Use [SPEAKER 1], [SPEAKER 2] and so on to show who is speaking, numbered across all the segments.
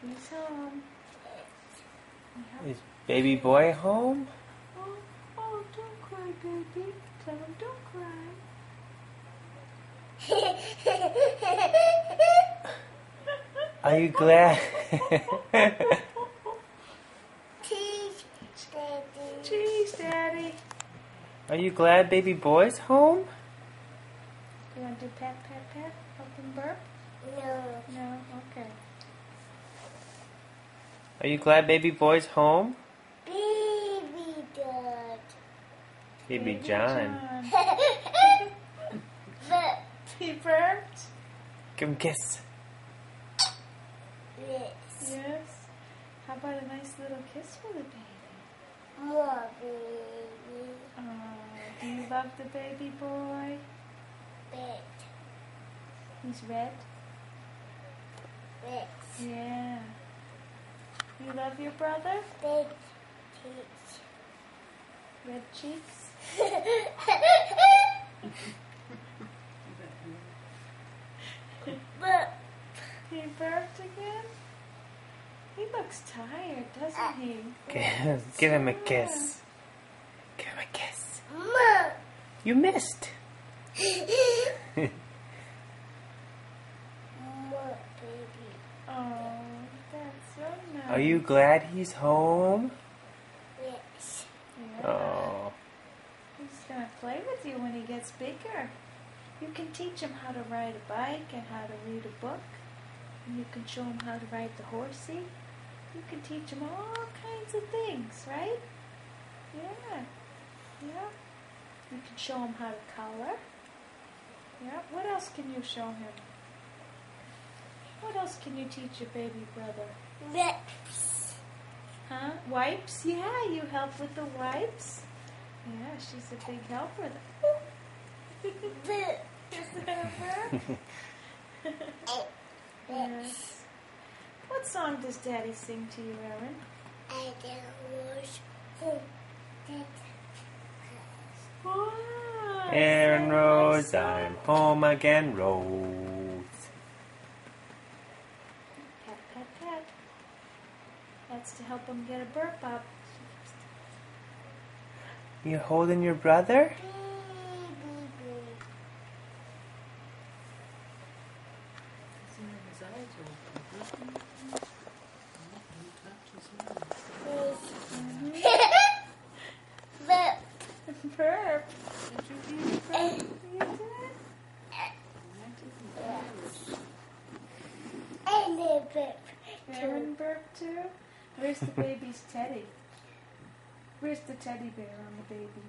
[SPEAKER 1] He's home.
[SPEAKER 2] Is baby boy home?
[SPEAKER 1] Oh, don't cry, baby. Tell him don't cry.
[SPEAKER 2] Are you glad?
[SPEAKER 3] Cheese, Daddy.
[SPEAKER 1] Cheese, Daddy.
[SPEAKER 2] Are you glad baby boy's home?
[SPEAKER 1] You want to do pat, pat, pat? Help him burp?
[SPEAKER 3] No.
[SPEAKER 1] No? Okay.
[SPEAKER 2] Are you glad baby boy's home?
[SPEAKER 3] Baby Dad.
[SPEAKER 2] Baby John.
[SPEAKER 3] But
[SPEAKER 1] He burped?
[SPEAKER 2] Give him a kiss.
[SPEAKER 3] this.
[SPEAKER 1] Yes. How about a nice little kiss for the baby?
[SPEAKER 3] More baby.
[SPEAKER 1] Do you love the baby boy?
[SPEAKER 3] Bit.
[SPEAKER 1] He's red?
[SPEAKER 3] Bit.
[SPEAKER 1] Yeah. You love your brother?
[SPEAKER 3] Big teeth.
[SPEAKER 1] Red cheeks?
[SPEAKER 3] But
[SPEAKER 1] He burped again? He looks tired, doesn't he?
[SPEAKER 2] Give him a kiss. Give him a kiss.
[SPEAKER 3] Mom.
[SPEAKER 2] You missed.
[SPEAKER 3] More baby.
[SPEAKER 1] Oh, that's so nice.
[SPEAKER 2] Are you glad he's home?
[SPEAKER 3] Yes.
[SPEAKER 1] Yeah.
[SPEAKER 2] Oh.
[SPEAKER 1] He's going to play with you when he gets bigger. You can teach him how to ride a bike and how to read a book. And you can show him how to ride the horsey. You can teach him all kinds of things, right? Yeah. Yeah. You can show him how to color. Yeah. What else can you show him? What else can you teach your baby brother?
[SPEAKER 3] Lips.
[SPEAKER 1] Huh? Wipes? Yeah, you help with the wipes. Yeah, she's a big helper.
[SPEAKER 3] Bit.
[SPEAKER 1] Is that a verb? Yes. What song does Daddy sing to you, Erin?
[SPEAKER 3] I don't wash home.
[SPEAKER 1] Wow.
[SPEAKER 2] Aaron
[SPEAKER 1] so
[SPEAKER 2] Rose,
[SPEAKER 1] nice
[SPEAKER 2] I'm
[SPEAKER 1] song.
[SPEAKER 2] home again, Rose.
[SPEAKER 1] Pat, pat, pat. That's to help him get a burp up.
[SPEAKER 2] You holding your brother?
[SPEAKER 3] But
[SPEAKER 1] Burp. Did you do burp? You did?
[SPEAKER 3] and the bit.
[SPEAKER 1] Erin burped too? Where's the baby's teddy? Where's the teddy bear on the baby?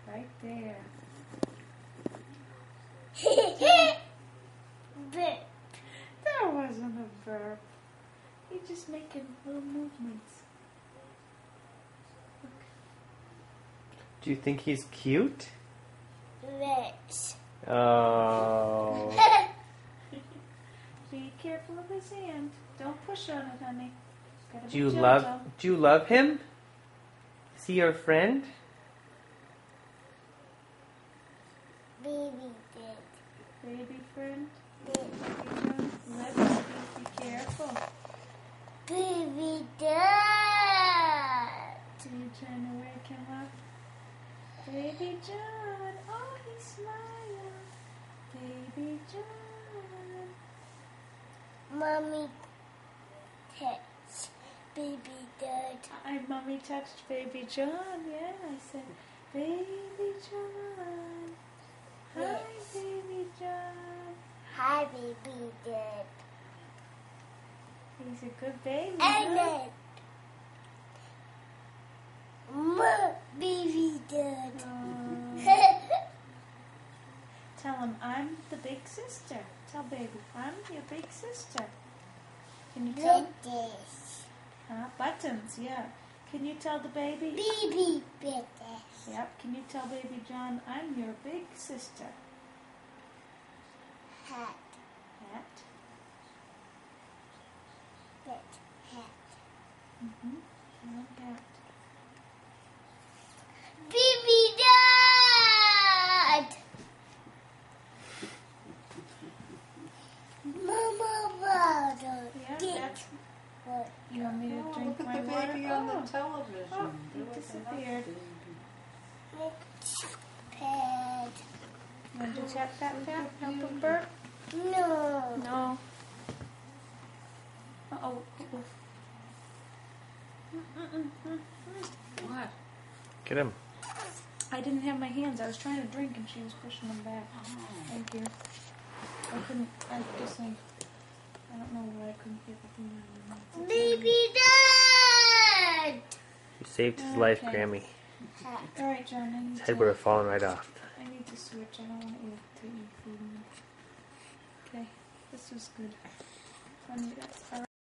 [SPEAKER 1] Right there.
[SPEAKER 3] Bit.
[SPEAKER 1] That wasn't a verb. He's just making little movements.
[SPEAKER 2] Do you think he's cute?
[SPEAKER 3] Lips.
[SPEAKER 2] Oh.
[SPEAKER 1] Be careful of his hand. Don't push on it, honey. Gotta be
[SPEAKER 2] Do you
[SPEAKER 1] gentle.
[SPEAKER 2] love him? Is he your friend?
[SPEAKER 3] Baby did.
[SPEAKER 1] Baby friend.
[SPEAKER 3] Bit.
[SPEAKER 1] Lips. Be careful.
[SPEAKER 3] Baby did.
[SPEAKER 1] So you're trying to wake him up. Baby John. Oh, he smiled. Baby John.
[SPEAKER 3] Mommy touched baby did.
[SPEAKER 1] Mommy touched Baby John. Yeah, I said, Baby John. Hi,
[SPEAKER 3] Yes.
[SPEAKER 1] Baby John.
[SPEAKER 3] Hi, baby did.
[SPEAKER 1] He's a good baby.
[SPEAKER 3] And
[SPEAKER 1] huh?
[SPEAKER 3] then, baby did.
[SPEAKER 1] Aw. Tell him I'm the big sister. Tell baby, I'm your big sister. Can you tell him?
[SPEAKER 3] British.
[SPEAKER 1] Buttons, yeah. Can you tell the baby?
[SPEAKER 3] Baby British.
[SPEAKER 1] Yep. Can you tell baby John, I'm your big sister?
[SPEAKER 3] Hat.
[SPEAKER 1] Hat.
[SPEAKER 3] Bit. Hat.
[SPEAKER 1] Like that.
[SPEAKER 3] Baby dad. Mama brother.
[SPEAKER 1] Yeah,
[SPEAKER 3] Did.
[SPEAKER 1] that's
[SPEAKER 3] What?
[SPEAKER 1] You want me to
[SPEAKER 4] Oh,
[SPEAKER 1] drink
[SPEAKER 4] look
[SPEAKER 1] my
[SPEAKER 4] at the
[SPEAKER 1] water?
[SPEAKER 4] baby on the television.
[SPEAKER 1] Oh, he
[SPEAKER 4] Look at
[SPEAKER 1] disappeared.
[SPEAKER 4] that
[SPEAKER 3] Pet.
[SPEAKER 1] You want to tap that pat? Help him burp?
[SPEAKER 3] No.
[SPEAKER 1] No. Uh-oh.
[SPEAKER 4] What?
[SPEAKER 2] Get him.
[SPEAKER 1] I didn't have my hands. I was trying to drink and she was pushing them back. Thank you. I couldn't, I don't know why I couldn't get the thing out of my mouth.
[SPEAKER 3] Baby dad.
[SPEAKER 2] You saved his life,
[SPEAKER 1] Okay.
[SPEAKER 2] Grammy.
[SPEAKER 1] Alright, John, I need
[SPEAKER 2] His head would
[SPEAKER 1] to,
[SPEAKER 2] have fallen right off.
[SPEAKER 1] I need to switch. I don't want you to eat food. Okay, this was good. Funny, that's alright.